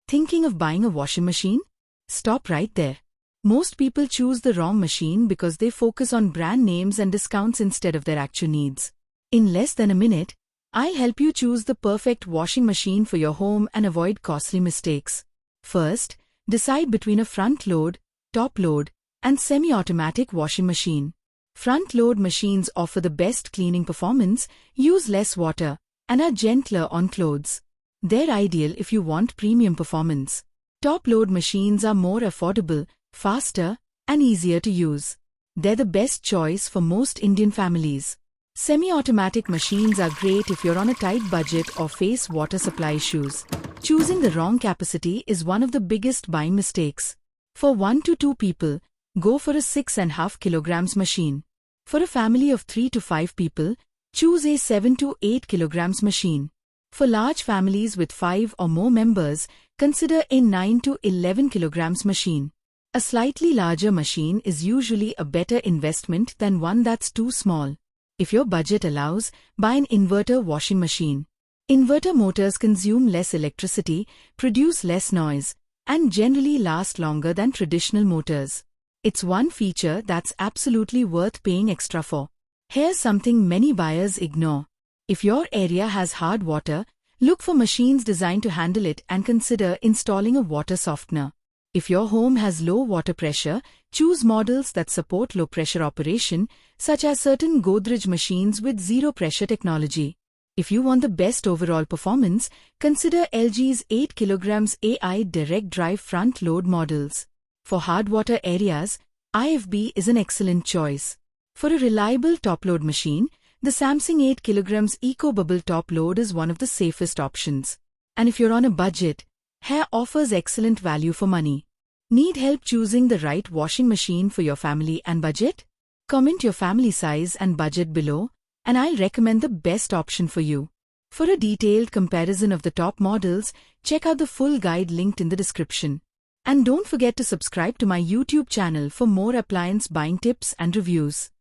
Thinking of buying a washing machine? Stop right there. Most people choose the wrong machine because they focus on brand names and discounts instead of their actual needs. In less than a minute, I'll help you choose the perfect washing machine for your home and avoid costly mistakes. First, decide between a front-load, top-load, and semi-automatic washing machine. Front-load machines offer the best cleaning performance, use less water, and are gentler on clothes. They're ideal if you want premium performance. Top-load machines are more affordable, faster, and easier to use. They're the best choice for most Indian families. Semi-automatic machines are great if you're on a tight budget or face water supply issues. Choosing the wrong capacity is one of the biggest buying mistakes. For 1 to 2 people, go for a 6.5 kilograms machine. For a family of 3 to 5 people, choose a 7 to 8 kilograms machine. For large families with 5 or more members, consider a 9 to 11 kilograms machine. A slightly larger machine is usually a better investment than one that's too small. If your budget allows, buy an inverter washing machine. Inverter motors consume less electricity, produce less noise, and generally last longer than traditional motors. It's one feature that's absolutely worth paying extra for. Here's something many buyers ignore. If your area has hard water, look for machines designed to handle it and consider installing a water softener. If your home has low water pressure, choose models that support low-pressure operation, such as certain Godrej machines with zero-pressure technology. If you want the best overall performance, consider LG's 8 kg AI direct drive front-load models. For hard water areas, IFB is an excellent choice. For a reliable top-load machine, the Samsung 8 kg Eco Bubble top load is one of the safest options. And if you're on a budget, Hair offers excellent value for money. Need help choosing the right washing machine for your family and budget? Comment your family size and budget below, and I'll recommend the best option for you. For a detailed comparison of the top models, check out the full guide linked in the description. And don't forget to subscribe to my YouTube channel for more appliance buying tips and reviews.